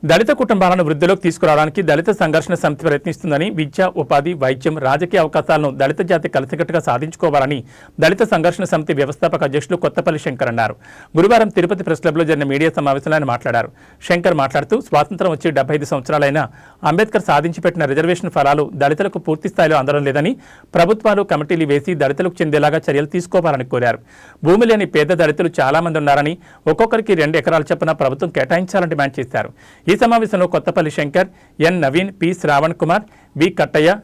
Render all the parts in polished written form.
దళిత కుటుంబాలను వృద్ధిలోకి తీసుకురావడానికి దళిత సంఘర్షణ సమితి ప్రయత్నిస్తుందని విద్య, ఉపాధి, వైద్యం, రాజకీయ అవకాశాలను దళిత జాతి కలిసికట్టుగా సాధించుకోవాలని దళిత సంఘర్షణ సమితి వ్యవస్థాపక అధ్యక్షులు కొత్తపల్లి శంకర్ అన్నారు. గురువారం తిరుపతి ప్రెస్ క్లబ్లో జరిగిన మీడియా సమావేశంలో ఆయన మాట్లాడారు. శంకర్ మాట్లాడుతూ స్వాతంత్ర్యం వచ్చి 75 సంవత్సరాలైనా అంబేద్కర్ సాధించి పెట్టిన రిజర్వేషన్ ఫలాలు దళితులకు పూర్తి స్థాయిలో అందడం లేదని, ప్రభుత్వాలు కమిటీలు వేసి దళితులకు చెందేలాగా చర్యలు తీసుకోవాలని కోరారు. భూమి లేని పేద దళితులు చాలా మంది ఉన్నారని, ఒక్కొక్కరికి 2 ఎకరాల చొప్పున ప్రభుత్వం కేటాయించాలని డిమాండ్ చేశారు. ఈ సమావేశంలో Kothapalli Shankar, N Naveen, P Shravan Kumar, B Kattaiah,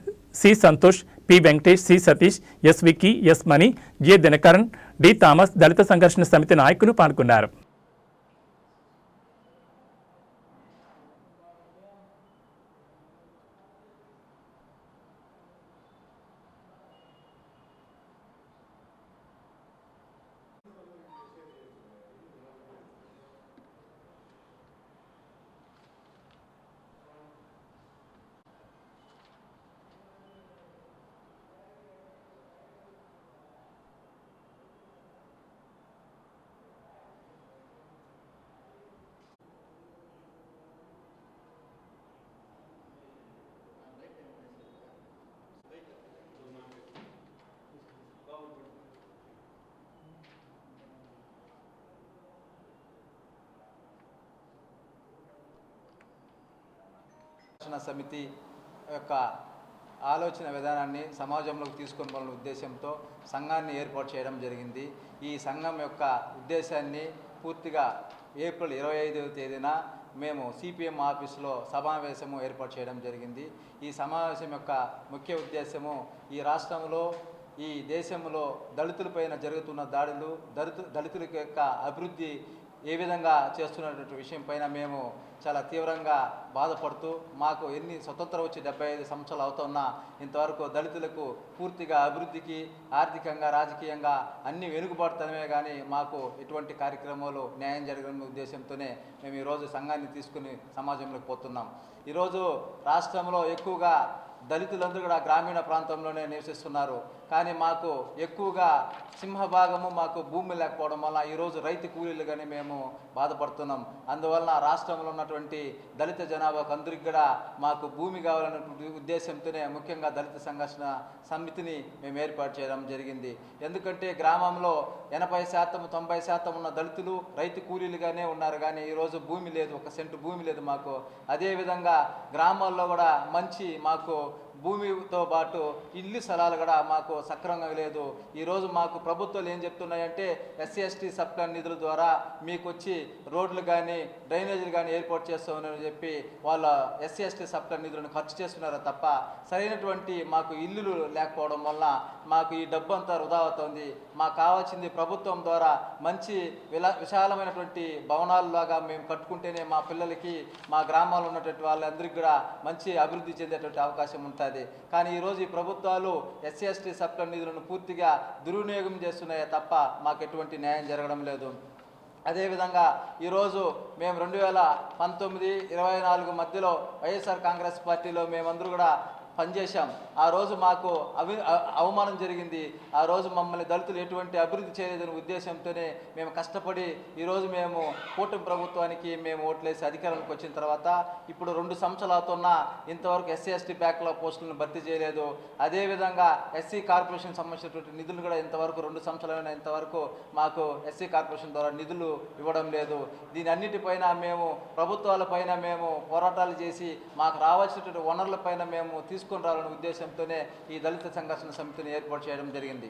C Santosh, P Venkatesh, C Satish, S Vicky, S Mani, J Dinakaran, D Thomas, Dalitha Sangharshana Samithi నాయకులు పాల్గొన్నారు. సమితి యొక్క ఆలోచన విధానాన్ని సమాజంలోకి తీసుకొని పోవాలనే ఉద్దేశంతో సంఘాన్ని ఏర్పాటు చేయడం జరిగింది. ఈ సంఘం యొక్క ఉద్దేశాన్ని పూర్తిగా ఏప్రిల్ 25వ తేదీన మేము సిపిఎం ఆఫీసులో సమావేశము ఏర్పాటు చేయడం జరిగింది. ఈ సమావేశం యొక్క ముఖ్య ఉద్దేశము ఈ రాష్ట్రంలో, ఈ దేశంలో దళితులపైన జరుగుతున్న దాడులు, దళితుల యొక్క అభివృద్ధి ఏ విధంగా చేస్తున్నటువంటి విషయం పైన మేము చాలా తీవ్రంగా బాధపడుతూ, మాకు ఎన్ని స్వతంత్రం వచ్చి 75 సంవత్సరాలు అవుతున్నా ఇంతవరకు దళితులకు పూర్తిగా అభివృద్ధికి, ఆర్థికంగా, రాజకీయంగా అన్ని వెనుకబడుతున్నామే కానీ మాకు ఎటువంటి కార్యక్రమాలు న్యాయం జరగని ఉద్దేశంతోనే మేము ఈరోజు సంఘాన్ని తీసుకుని సమాజంలోకి పోతున్నాం. ఈరోజు రాష్ట్రంలో ఎక్కువగా దళితులందరూ కూడా గ్రామీణ ప్రాంతంలోనే నివసిస్తున్నారు. కానీ మాకు ఎక్కువగా సింహభాగము మాకు భూమి లేకపోవడం వల్ల ఈరోజు రైతు కూలీలుగానే మేము బాధపడుతున్నాం. అందువలన రాష్ట్రంలో ఉన్నటువంటి దళిత జనాభాకు అందరికీ కూడా మాకు భూమి కావాలన్నటువంటి ఉద్దేశంతోనే ముఖ్యంగా దళిత సంఘర్షణ సమితిని మేము ఏర్పాటు చేయడం జరిగింది. ఎందుకంటే గ్రామంలో 80%, 90% ఉన్న దళితులు రైతు కూలీలుగానే ఉన్నారు. కానీ ఈరోజు భూమి లేదు, 1 సెంటు భూమి లేదు మాకు. అదేవిధంగా గ్రామాల్లో కూడా మంచి మాకు భూమితో పాటు ఇల్లు స్థలాలు కూడా మాకు సక్రమంగా లేదు. ఈరోజు మాకు ప్రభుత్వాలు ఏం చెప్తున్నాయంటే SC/ST సబ్ ప్లాన్ నిధుల ద్వారా మీకు వచ్చి రోడ్లు కానీ డ్రైనేజీలు కానీ ఏర్పాటు చేస్తామని చెప్పి వాళ్ళ SC/ST సబ్ ప్లాన్ నిధులను ఖర్చు చేస్తున్నారు తప్ప సరైనటువంటి మాకు ఇల్లులు లేకపోవడం వల్ల మాకు ఈ డబ్బు అంతా వృధా అవుతుంది. మాకు కావాల్సింది ప్రభుత్వం ద్వారా మంచి విశాలమైనటువంటి భవనాలలాగా మేము కట్టుకుంటేనే మా పిల్లలకి, మా గ్రామాల్లో ఉన్నటువంటి వాళ్ళందరికీ కూడా మంచి అభివృద్ధి చెందేటువంటి అవకాశం ఉంటుంది. కానీ ఈరోజు ఈ ప్రభుత్వాలు SC/ST సబ్ ప్లాన్ నిధులను పూర్తిగా దుర్వినియోగం చేస్తున్నాయే తప్ప మాకు ఎటువంటి న్యాయం జరగడం లేదు. అదేవిధంగా ఈరోజు మేము 2019, 24 మధ్యలో వైఎస్ఆర్ కాంగ్రెస్ పార్టీలో మేమందరూ కూడా పనిచేశాం. ఆ రోజు మాకు అవమానం జరిగింది. ఆ రోజు మమ్మల్ని దళితులు ఎటువంటి అభివృద్ధి చేయలేదనే ఉద్దేశంతోనే మేము కష్టపడి ఈరోజు మేము కూటమి ప్రభుత్వానికి మేము ఓట్లేసి అధికారంలోకి వచ్చిన తర్వాత ఇప్పుడు 2 సంవత్సరాలు అవుతున్నా ఇంతవరకు SC/ST బ్యాక్లాగ్ పోస్టులను భర్తీ చేయలేదు. అదేవిధంగా SC కార్పొరేషన్ సంబంధించినటువంటి నిధులు కూడా ఇంతవరకు 2 సంవత్సరాలైనా ఇంతవరకు మాకు SC కార్పొరేషన్ ద్వారా నిధులు ఇవ్వడం లేదు. దీని అన్నిటిపైన మేము ప్రభుత్వాలపైన మేము పోరాటాలు చేసి మాకు రావాల్సినటువంటి వనరులపైన మేము తీసుకొని రావాలనే ఉద్దేశంతోనే ఈ దళిత సంఘర్షణ సమితిని ఏర్పాటు చేయడం జరిగింది.